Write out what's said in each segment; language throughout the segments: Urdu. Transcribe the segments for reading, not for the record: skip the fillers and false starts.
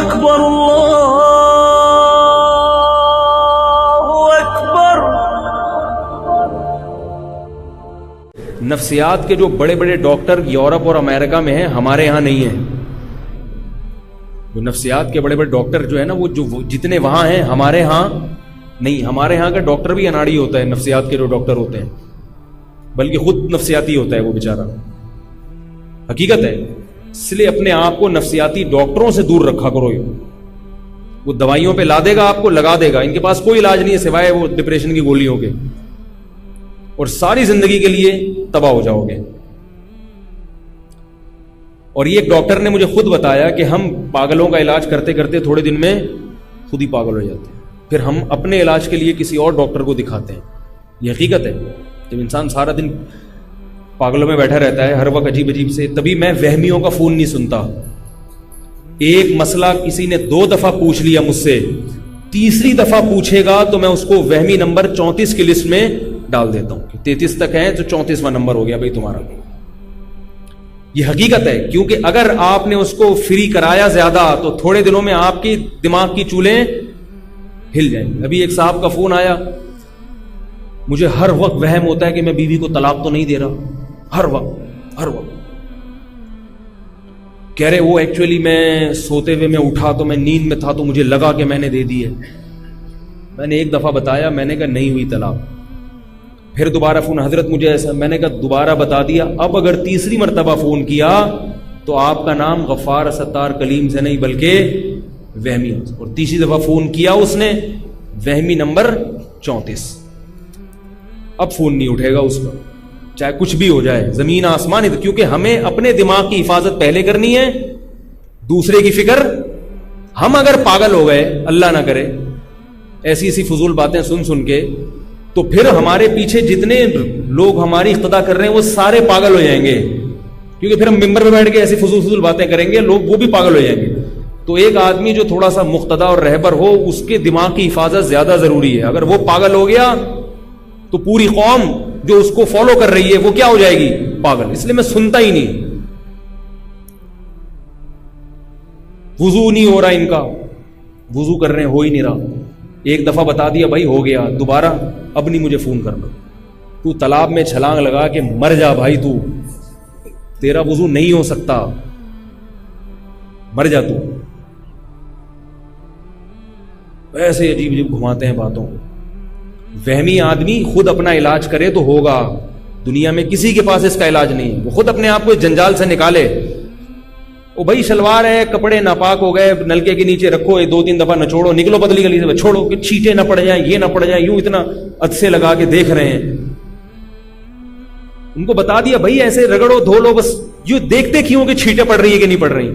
اکبر اللہ اکبر۔ نفسیات کے جو بڑے بڑے ڈاکٹر یورپ اور امریکہ میں ہیں، ہمارے یہاں نہیں ہیں۔ جو نفسیات کے بڑے بڑے ڈاکٹر جو ہے نا، وہ جتنے وہاں ہیں ہمارے ہاں نہیں۔ ہمارے ہاں کا ڈاکٹر بھی اناڑی ہوتا ہے، نفسیات کے جو ڈاکٹر ہوتے ہیں، بلکہ خود نفسیاتی ہوتا ہے وہ بیچارہ، حقیقت ہے۔ اس لیے اپنے آپ کو نفسیاتی ڈاکٹروں سے دور رکھا کرو۔ وہ دوائیوں پہ لا دے گا، آپ کو لگا دے گا، ان کے پاس کوئی علاج نہیں ہے سوائے وہ ڈپریشن کی گولیوں کے، اور ساری زندگی کے لیے تباہ ہو جاؤ گے۔ اور یہ ایک ڈاکٹر نے مجھے خود بتایا کہ ہم پاگلوں کا علاج کرتے کرتے تھوڑے دن میں خود ہی پاگل ہو جاتے ہیں، پھر ہم اپنے علاج کے لیے کسی اور ڈاکٹر کو دکھاتے ہیں۔ یہ حقیقت ہے۔ جب انسان سارا دن پاگلوں میں بیٹھا رہتا ہے، ہر وقت عجیب عجیب سے، تبھی میں وہمیوں کا فون نہیں سنتا۔ ایک مسئلہ کسی نے 2 دفعہ پوچھ لیا مجھ سے، تیسری دفعہ پوچھے گا تو میں اس کو وہمی نمبر 34 کی لسٹ میں ڈال دیتا ہوں کہ 33 تک ہے تو 34واں نمبر ہو گیا بھائی تمہارا۔ یہ حقیقت ہے، کیونکہ اگر آپ نے اس کو فری کرایا زیادہ تو تھوڑے دنوں میں آپ کی دماغ کی چولیں ہل جائیں گی۔ ابھی ایک صاحب کا فون آیا، مجھے ہر وقت وہم ہوتا ہے کہ میں بیوی کو طلاق تو نہیں دے رہا، ہر وقت کہہ رہے وہ ایکچولی میں سوتے ہوئے میں اٹھا تو میں نیند میں تھا تو مجھے لگا کہ میں نے دے دی ہے۔ میں نے ایک دفعہ بتایا، میں نے کہا نہیں ہوئی طلاق۔ پھر دوبارہ فون، حضرت مجھے ایسا، میں نے کہا دوبارہ بتا دیا، اب اگر تیسری مرتبہ فون کیا تو آپ کا نام غفار ستار کلیم سے نہیں بلکہ وہمی۔ اور تیسری دفعہ فون کیا اس نے، وہمی نمبر 34۔ اب فون نہیں اٹھے گا اس کا، چاہے کچھ بھی ہو جائے، زمین آسمان ہی، کیونکہ ہمیں اپنے دماغ کی حفاظت پہلے کرنی ہے، دوسرے کی فکر۔ ہم اگر پاگل ہو گئے، اللہ نہ کرے، ایسی ایسی فضول باتیں سن سن کے، تو پھر ہمارے پیچھے جتنے لوگ ہماری اقتدا کر رہے ہیں وہ سارے پاگل ہو جائیں گے، کیونکہ پھر ہم ممبر پہ بیٹھ کے ایسی فضول باتیں کریں گے، لوگ وہ بھی پاگل ہو جائیں گے۔ تو ایک آدمی جو تھوڑا سا مقتدا اور رہبر ہو، اس کے دماغ کی حفاظت زیادہ ضروری ہے۔ اگر وہ پاگل ہو گیا تو پوری قوم جو اس کو فالو کر رہی ہے وہ کیا ہو جائے گی؟ پاگل۔ اس لیے میں سنتا ہی نہیں۔ وضو نہیں ہو رہا ان کا، وضو کر رہے ہیں، ہو ہی نہیں رہا۔ ایک دفعہ بتا دیا بھائی ہو گیا، دوبارہ اب نہیں مجھے فون کرنا۔ تو تالاب میں چھلانگ لگا کے مر جا بھائی، تو تیرا وضو نہیں ہو سکتا، مر جا تو۔ ایسے عجیب عجیب گھماتے ہیں باتوں کو۔ وہمی آدمی خود اپنا علاج کرے تو ہوگا، دنیا میں کسی کے پاس اس کا علاج نہیں۔ وہ خود اپنے آپ کو اس جنجال سے نکالے۔ او بھائی شلوار ہے، کپڑے ناپاک ہو گئے، نلکے کے نیچے رکھو، 2-3 دفعہ نچوڑو، نکلو پتلی گلی سے، چھوڑو کہ چھینٹے نہ پڑ جائیں، یہ نہ پڑ جائیں، یوں اتنا عدسے لگا کے دیکھ رہے ہیں۔ ان کو بتا دیا بھائی ایسے رگڑو، دھو لو، بس یوں دیکھتے کیوں کہ چھینٹیں پڑ رہی ہے کہ نہیں پڑ رہی؟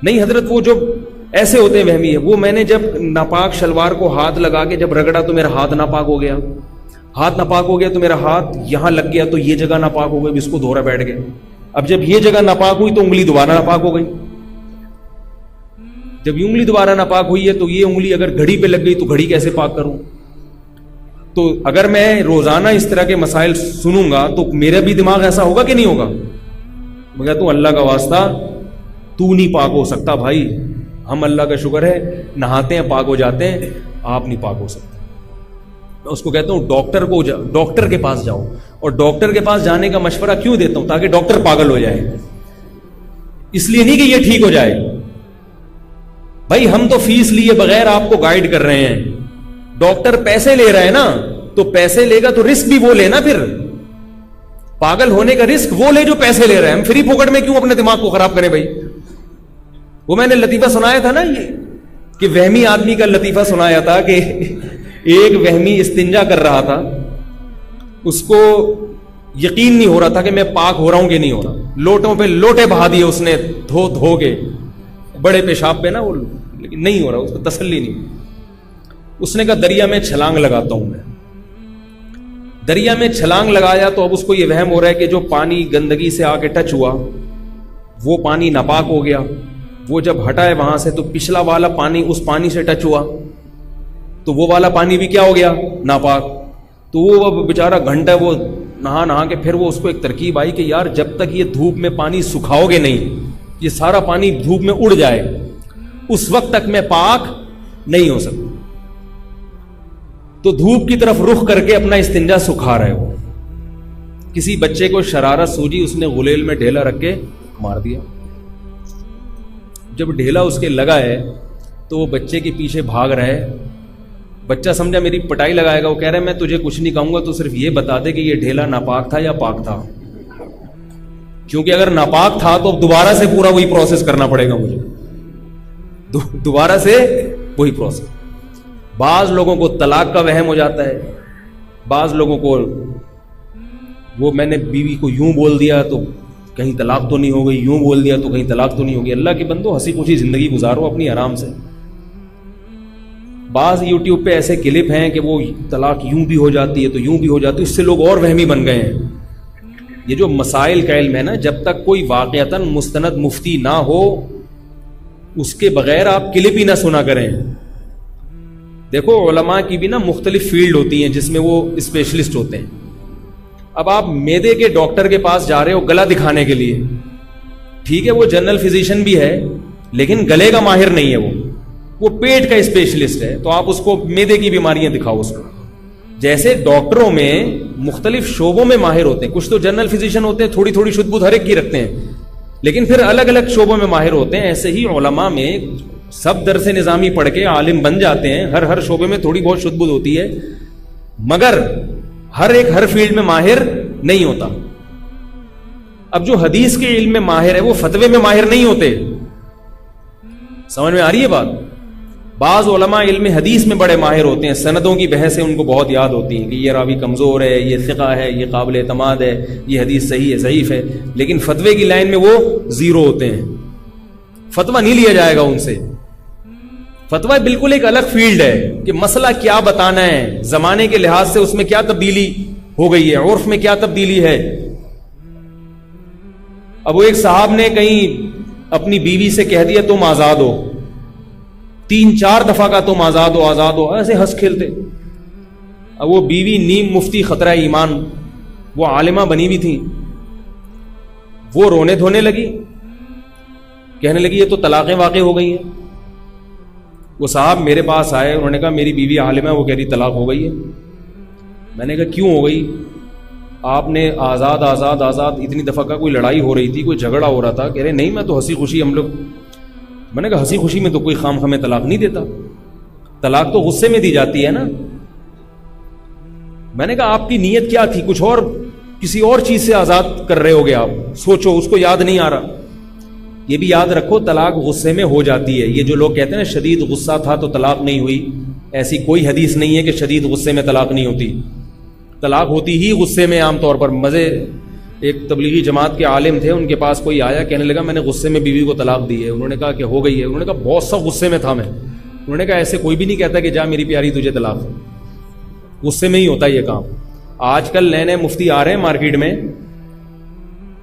نہیں حضرت، وہ جو ایسے ہوتے ہیں وہمی ہے۔ وہ میں نے جب ناپاک شلوار کو ہاتھ لگا کے جب رگڑا تو میرا ہاتھ ناپاک ہو گیا، ہاتھ ناپاک ہو گیا تو میرا ہاتھ یہاں لگ گیا تو یہ جگہ ناپاک ہو گئی، اس کو دھو رہا بیٹھ گیا۔ اب جب یہ جگہ ناپاک ہوئی تو انگلی دوبارہ ناپاک ہو گئی۔ جب یہ انگلی دوبارہ ناپاک ہوئی ہے تو یہ انگلی اگر گھڑی پہ لگ گئی تو گھڑی کیسے پاک کروں؟ تو اگر میں روزانہ اس طرح کے مسائل سنوں گا تو میرا بھی دماغ ایسا ہوگا کہ نہیں ہوگا؟ میں کہتا ہوں اللہ کا واسطہ تو نہیں پاک ہو سکتا بھائی، ہم اللہ کا شکر ہے نہاتے ہیں پاک ہو جاتے ہیں، آپ نہیں پاک ہو سکتے۔ میں اس کو کہتا ہوں ڈاکٹر کے پاس جاؤ، اور ڈاکٹر کے پاس جانے کا مشورہ کیوں دیتا ہوں؟ تاکہ ڈاکٹر پاگل ہو جائے، اس لیے نہیں کہ یہ ٹھیک ہو جائے۔ بھائی ہم تو فیس لیے بغیر آپ کو گائیڈ کر رہے ہیں، ڈاکٹر پیسے لے رہا ہے نا، تو پیسے لے گا تو رسک بھی وہ لینا، پھر پاگل ہونے کا رسک وہ لے جو پیسے لے رہا ہے۔ ہم فری پوکٹ میں کیوں اپنے دماغ کو خراب کریں بھائی؟ وہ میں نے لطیفہ سنایا تھا نا، یہ کہ وہمی آدمی کا لطیفہ سنایا تھا کہ ایک وہمی استنجا کر رہا تھا، اس کو یقین نہیں ہو رہا تھا کہ میں پاک ہو رہا ہوں کہ نہیں ہو رہا، لوٹوں پہ لوٹے بہا دیے اس نے دھو کے، بڑے پیشاب پہ نا وہ، لیکن نہیں ہو رہا، اس کو تسلی نہیں۔ اس نے کہا دریا میں چھلانگ لگاتا ہوں میں۔ دریا میں چھلانگ لگایا تو اب اس کو یہ وہم ہو رہا ہے کہ جو پانی گندگی سے آ کے ٹچ ہوا وہ پانی ناپاک ہو گیا، وہ جب ہٹائے وہاں سے تو پچھلا والا پانی اس پانی سے ٹچ ہوا تو وہ والا پانی بھی کیا ہو گیا؟ ناپاک۔ تو وہ اب بیچارہ گھنٹہ وہ نہا کے پھر وہ اس کو ایک ترکیب آئی کہ یار جب تک یہ دھوپ میں پانی سکھاؤ گے نہیں، یہ سارا پانی دھوپ میں اڑ جائے، اس وقت تک میں پاک نہیں ہو سکتا. تو دھوپ کی طرف رخ کر کے اپنا استنجا سکھا رہے ہو. کسی بچے کو شرارت سوجی, اس نے غلیل میں ڈھیلا رکھ کے مار دیا. جب ڈھیلا اس کے لگا ہے تو وہ بچے کے پیچھے بھاگ رہا ہے. بچہ سمجھا میری پٹائی لگائے گا, وہ کہہ رہا ہے میں تجھے کچھ نہیں کہوں گا, تو صرف یہ بتا دے کہ یہ ڈھیلا ناپاک تھا یا پاک تھا, کیونکہ اگر ناپاک تھا تو اب دوبارہ سے پورا وہی پروسیس کرنا پڑے گا مجھے, دوبارہ سے وہی پروسیس. بعض لوگوں کو طلاق کا وہم ہو جاتا ہے, بعض لوگوں کو وہ میں نے بیوی کو یوں بول دیا تو کہیں طلاق تو نہیں ہو گئی, یوں بول دیا تو کہیں طلاق تو نہیں ہوگی. اللہ کے بندو ہنسی خوشی زندگی گزارو اپنی آرام سے. بعض یوٹیوب پہ ایسے کلپ ہیں کہ وہ طلاق یوں بھی ہو جاتی ہے تو یوں بھی ہو جاتی ہے, اس سے لوگ اور وہمی بن گئے ہیں. یہ جو مسائل کا علم ہے نا, جب تک کوئی واقعتاً مستند مفتی نہ ہو اس کے بغیر آپ کلپ ہی نہ سنا کریں. دیکھو علماء کی بھی نا مختلف فیلڈ ہوتی ہیں جس میں وہ اسپیشلسٹ ہوتے ہیں. اب آپ معدے کے ڈاکٹر کے پاس جا رہے ہو گلا دکھانے کے لیے, ٹھیک ہے وہ جنرل فزیشین بھی ہے لیکن گلے کا ماہر نہیں ہے, وہ پیٹ کا اسپیشلسٹ ہے, تو آپ اس کو معدے کی بیماریاں دکھاؤ اس کو. جیسے ڈاکٹروں میں مختلف شعبوں میں ماہر ہوتے ہیں, کچھ تو جنرل فزیشین ہوتے ہیں تھوڑی تھوڑی شدھ بدھ ہر ایک کی رکھتے ہیں, لیکن پھر الگ الگ شعبوں میں ماہر ہوتے ہیں. ایسے ہی علماء میں سب درس نظامی پڑھ کے عالم بن جاتے ہیں, ہر شعبے میں تھوڑی بہت شدھ بدھ ہوتی ہے, مگر ہر ایک ہر فیلڈ میں ماہر نہیں ہوتا. اب جو حدیث کے علم میں ماہر ہے وہ فتوے میں ماہر نہیں ہوتے. سمجھ میں آ رہی ہے بات؟ بعض علماء علم حدیث میں بڑے ماہر ہوتے ہیں, سندوں کی بحثیں ان کو بہت یاد ہوتی ہیں کہ یہ راوی کمزور ہے, یہ ثقہ ہے, یہ قابل اعتماد ہے, یہ حدیث صحیح ہے ضعیف ہے, لیکن فتوے کی لائن میں وہ زیرو ہوتے ہیں. فتویٰ نہیں لیا جائے گا ان سے. فتویٰ بالکل ایک الگ فیلڈ ہے کہ مسئلہ کیا بتانا ہے, زمانے کے لحاظ سے اس میں کیا تبدیلی ہو گئی ہے, عرف میں کیا تبدیلی ہے. اب وہ ایک صاحب نے کہیں اپنی بیوی سے کہہ دیا تم آزاد ہو, 3-4 دفعہ کا تم آزاد ہو آزاد ہو, ایسے ہنس کھیلتے. اب وہ بیوی نیم مفتی خطرہ ایمان, وہ عالمہ بنی بھی تھی, وہ رونے دھونے لگی, کہنے لگی یہ تو طلاقیں واقع ہو گئی ہیں. وہ صاحب میرے پاس آئے, انہوں نے کہا میری بیوی عالمہ ہے, وہ کہہ رہی طلاق ہو گئی ہے. میں نے کہا کیوں ہو گئی؟ آپ نے آزاد آزاد آزاد اتنی دفعہ کا, کوئی لڑائی ہو رہی تھی, کوئی جھگڑا ہو رہا تھا. کہہ رہے نہیں میں تو ہنسی خوشی ہم لوگ. میں نے کہا ہنسی خوشی میں تو کوئی خام خامے طلاق نہیں دیتا, طلاق تو غصے میں دی جاتی ہے نا. میں نے کہا آپ کی نیت کیا تھی, کچھ اور کسی اور چیز سے آزاد کر رہے ہوگے آپ, سوچو, اس کو یاد نہیں آ رہا. یہ بھی یاد رکھو طلاق غصے میں ہو جاتی ہے. یہ جو لوگ کہتے ہیں نا شدید غصہ تھا تو طلاق نہیں ہوئی, ایسی کوئی حدیث نہیں ہے کہ شدید غصے میں طلاق نہیں ہوتی. طلاق ہوتی ہی غصے میں عام طور پر. مزے ایک تبلیغی جماعت کے عالم تھے, ان کے پاس کوئی آیا, کہنے لگا میں نے غصے میں بیوی کو طلاق دی ہے. انہوں نے کہا کہ ہو گئی ہے. انہوں نے کہا بہت سخت غصے میں تھا میں. انہوں نے کہا ایسے کوئی بھی نہیں کہتا کہ جا میری پیاری تجھے طلاق, غصے میں ہی ہوتا ہے یہ کام. آج کل نئے نئے مفتی آ رہے ہیں مارکیٹ میں,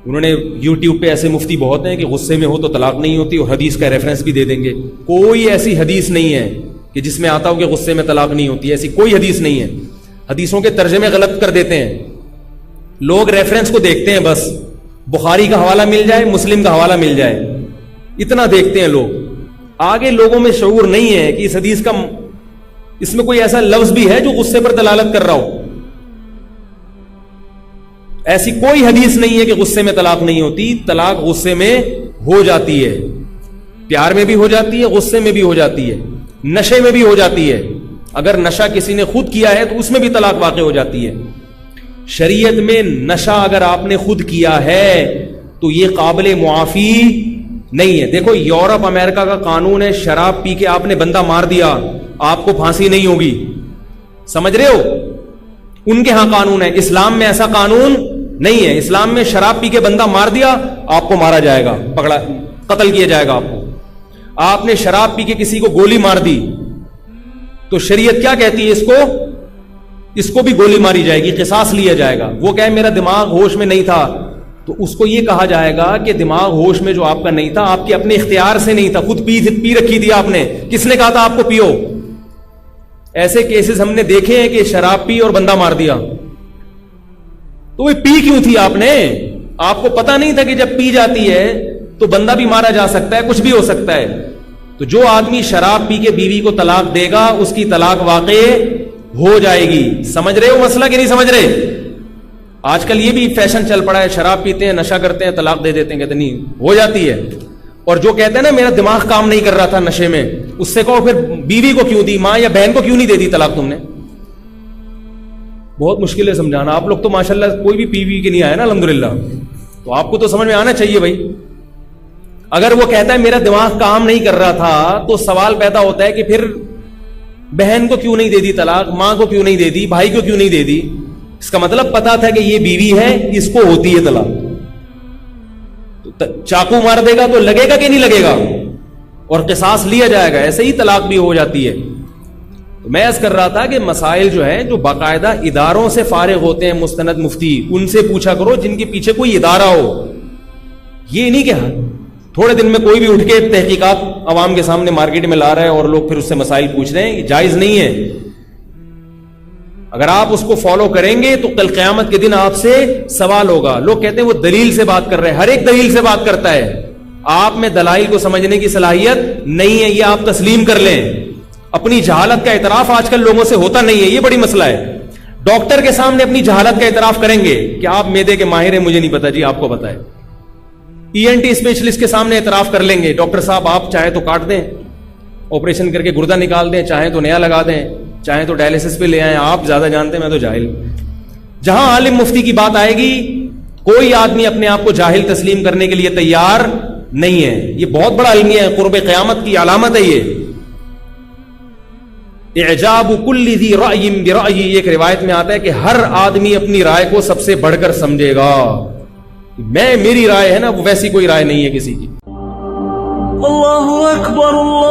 انہوں نے یوٹیوب پہ ایسے مفتی بہت ہیں کہ غصے میں ہو تو طلاق نہیں ہوتی, اور حدیث کا ریفرنس بھی دے دیں گے. کوئی ایسی حدیث نہیں ہے کہ جس میں آتا ہو کہ غصے میں طلاق نہیں ہوتی, ایسی کوئی حدیث نہیں ہے. حدیثوں کے ترجمے غلط کر دیتے ہیں لوگ, ریفرنس کو دیکھتے ہیں بس, بخاری کا حوالہ مل جائے, مسلم کا حوالہ مل جائے, اتنا دیکھتے ہیں لوگ. آگے لوگوں میں شعور نہیں ہے کہ اس حدیث کا, اس میں کوئی ایسا لفظ بھی ہے جو غصے پر دلالت کر رہا ہو. ایسی کوئی حدیث نہیں ہے کہ غصے میں طلاق نہیں ہوتی. طلاق غصے میں ہو جاتی ہے, پیار میں بھی ہو جاتی ہے, غصے میں بھی ہو جاتی ہے, نشے میں بھی ہو جاتی ہے. اگر نشہ کسی نے خود کیا ہے تو اس میں بھی طلاق واقع ہو جاتی ہے. شریعت میں نشہ اگر آپ نے خود کیا ہے تو یہ قابل معافی نہیں ہے. دیکھو یورپ امریکہ کا قانون ہے, شراب پی کے آپ نے بندہ مار دیا آپ کو پھانسی نہیں ہوگی, سمجھ رہے ہو؟ ان کے ہاں قانون ہے. اسلام میں ایسا قانون نہیں ہے. اسلام میں شراب پی کے بندہ مار دیا آپ کو مارا جائے گا, پکڑا قتل کیا جائے گا آپ کو. آپ نے شراب پی کے کسی کو گولی مار دی تو شریعت کیا کہتی ہے, اس کو بھی گولی ماری جائے گی, قصاص لیا جائے گا. وہ کہے میرا دماغ ہوش میں نہیں تھا تو اس کو یہ کہا جائے گا کہ دماغ ہوش میں جو آپ کا نہیں تھا, آپ کے اپنے اختیار سے نہیں تھا, خود پی رکھی تھی آپ نے, کس نے کہا تھا آپ کو پیو. ایسے کیسز ہم نے دیکھے ہیں کہ شراب پی اور بندہ مار دیا. تو وہ پی کیوں تھی آپ نے؟ آپ کو پتا نہیں تھا کہ جب پی جاتی ہے تو بندہ بھی مارا جا سکتا ہے, کچھ بھی ہو سکتا ہے. تو جو آدمی شراب پی کے بیوی کو طلاق دے گا اس کی طلاق واقع ہو جائے گی. سمجھ رہے ہو مسئلہ کہ نہیں سمجھ رہے؟ آج کل یہ بھی فیشن چل پڑا ہے, شراب پیتے ہیں, نشہ کرتے ہیں, طلاق دے دیتے ہیں, کہتے نہیں ہو جاتی ہے. اور جو کہتے ہیں نا میرا دماغ کام نہیں کر رہا تھا نشے میں, اس سے کہو پھر بیوی کو کیوں دی, ماں یا بہن کو کیوں نہیں دے دی طلاق تم نے؟ بہت مشکل ہے سمجھانا. آپ لوگ تو ماشاءاللہ کوئی بھی پی وی کے نہیں آیا نا الحمدللہ, تو آپ کو تو سمجھ میں آنا چاہیے بھائی. اگر وہ کہتا ہے میرا دماغ کام نہیں کر رہا تھا تو سوال پیدا ہوتا ہے کہ پھر بہن کو کیوں نہیں دے دی طلاق, ماں کو کیوں نہیں دے دی, بھائی کو کیوں نہیں دے دی؟ اس کا مطلب پتا تھا کہ یہ بیوی ہے, اس کو ہوتی ہے طلاق. چاقو مار دے گا تو لگے گا کہ نہیں لگے گا, اور قصاص لیا جائے گا. ایسے ہی طلاق بھی ہو جاتی ہے. تو میں عرض کر رہا تھا کہ مسائل جو ہیں جو باقاعدہ اداروں سے فارغ ہوتے ہیں, مستند مفتی, ان سے پوچھا کرو جن کے پیچھے کوئی ادارہ ہو. یہ نہیں کہ تھوڑے دن میں کوئی بھی اٹھ کے تحقیقات عوام کے سامنے مارکیٹ میں لا رہا ہے اور لوگ پھر اس سے مسائل پوچھ رہے ہیں, یہ جائز نہیں ہے. اگر آپ اس کو فالو کریں گے تو کل قیامت کے دن آپ سے سوال ہوگا. لوگ کہتے ہیں وہ دلیل سے بات کر رہے ہیں, ہر ایک دلیل سے بات کرتا ہے. آپ میں دلائل کو سمجھنے کی صلاحیت نہیں ہے, یہ آپ تسلیم کر لیں. اپنی جہالت کا اعتراف آج کل لوگوں سے ہوتا نہیں ہے, یہ بڑی مسئلہ ہے. ڈاکٹر کے سامنے اپنی جہالت کا اعتراف کریں گے کہ آپ میدے کے ماہر ہیں, مجھے نہیں پتا, جی آپ کو پتا ہے. ENT اسپیشلسٹ کے سامنے اعتراف کر لیں گے, ڈاکٹر صاحب آپ چاہیں تو کاٹ دیں, آپریشن کر کے گردہ نکال دیں, چاہیں تو نیا لگا دیں, چاہیں تو ڈائلسس پہ لے آئیں, آپ زیادہ جانتے ہیں, میں تو جاہل. جہاں عالم مفتی کی بات آئے گی کوئی آدمی اپنے آپ کو جاہل تسلیم کرنے کے لیے تیار نہیں ہے. یہ بہت بڑا المیہ ہے, قرب قیامت کی علامت ہے یہ. اعجاب کل ذی رأی برأی, ایک روایت میں آتا ہے کہ ہر آدمی اپنی رائے کو سب سے بڑھ کر سمجھے گا. میری رائے ہے نا, وہ ویسی کوئی رائے نہیں ہے کسی کی. اللہ اکبر. اللہ